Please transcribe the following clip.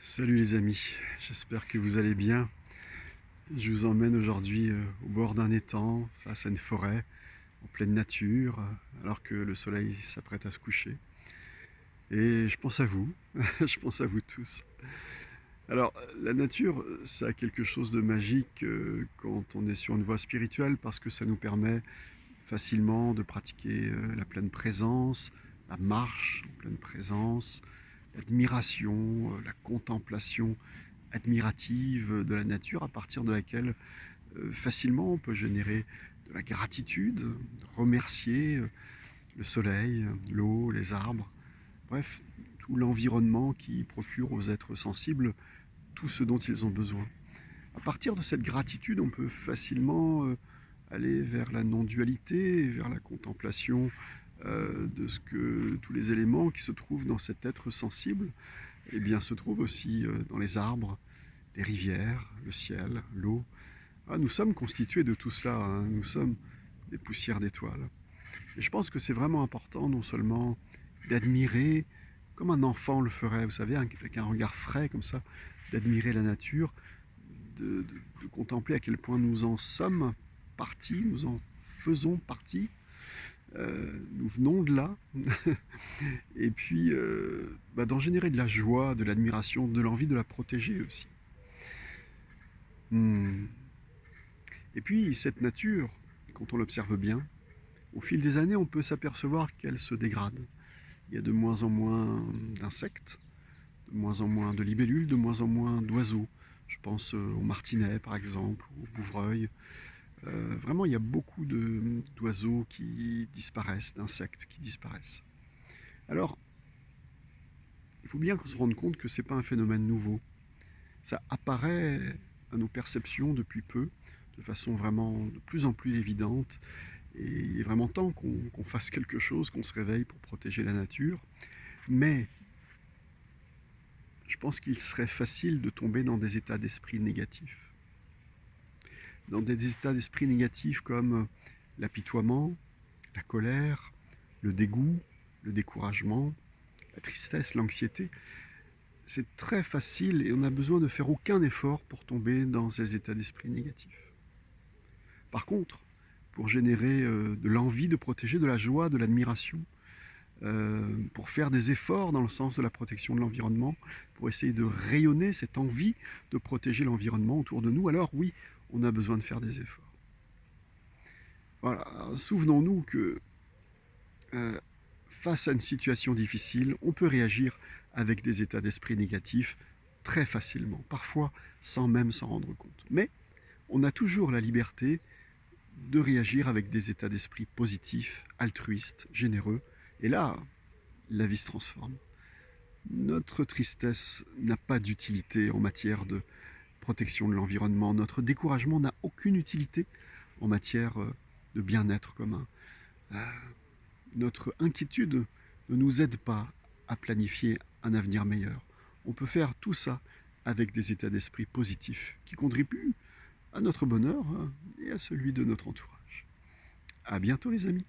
Salut les amis, j'espère que vous allez bien. Je vous emmène aujourd'hui au bord d'un étang, face à une forêt, en pleine nature, alors que le soleil s'apprête à se coucher. Et je pense à vous, je pense à vous tous. Alors, la nature, ça a quelque chose de magique quand on est sur une voie spirituelle, parce que ça nous permet facilement de pratiquer la pleine présence, la marche en pleine présence, l'admiration, la contemplation admirative de la nature à partir de laquelle facilement on peut générer de la gratitude, remercier le soleil, l'eau, les arbres, bref, tout l'environnement qui procure aux êtres sensibles tout ce dont ils ont besoin. À partir de cette gratitude, on peut facilement aller vers la non-dualité, vers la contemplation de ce que tous les éléments qui se trouvent dans cet être sensible eh bien, se trouvent aussi dans les arbres, les rivières, le ciel, l'eau. Ah, nous sommes constitués de tout cela, hein. Nous sommes des poussières d'étoiles. Et je pense que c'est vraiment important non seulement d'admirer, comme un enfant le ferait, vous savez, avec un regard frais comme ça, d'admirer la nature, de contempler à quel point nous en sommes partis, nous en faisons partie, nous venons de là, et puis d'en générer de la joie, de l'admiration, de l'envie de la protéger aussi. Hmm. Et puis cette nature, quand on l'observe bien, au fil des années, on peut s'apercevoir qu'elle se dégrade. Il y a de moins en moins d'insectes, de moins en moins de libellules, de moins en moins d'oiseaux. Je pense aux martinets par exemple, ou aux bouvreuils. Vraiment, il y a beaucoup d'oiseaux qui disparaissent, d'insectes qui disparaissent. Alors, il faut bien qu'on se rende compte que ce n'est pas un phénomène nouveau. Ça apparaît à nos perceptions depuis peu, de façon vraiment de plus en plus évidente. Et il est vraiment temps qu'on fasse quelque chose, qu'on se réveille pour protéger la nature. Mais je pense qu'il serait facile de tomber dans des états d'esprit négatifs. Dans des états d'esprit négatifs comme l'apitoiement, la colère, le dégoût, le découragement, la tristesse, l'anxiété. C'est très facile et on n'a besoin de faire aucun effort pour tomber dans ces états d'esprit négatifs. Par contre, pour générer de l'envie de protéger, de la joie, de l'admiration, pour faire des efforts dans le sens de la protection de l'environnement, pour essayer de rayonner cette envie de protéger l'environnement autour de nous, alors oui, on a besoin de faire des efforts. Voilà, souvenons-nous que face à une situation difficile, on peut réagir avec des états d'esprit négatifs très facilement, parfois sans même s'en rendre compte. Mais on a toujours la liberté de réagir avec des états d'esprit positifs, altruistes, généreux. Et là, la vie se transforme. Notre tristesse n'a pas d'utilité en matière de protection de l'environnement. Notre découragement n'a aucune utilité en matière de bien-être commun. Notre inquiétude ne nous aide pas à planifier un avenir meilleur. On peut faire tout ça avec des états d'esprit positifs qui contribuent à notre bonheur et à celui de notre entourage. À bientôt les amis.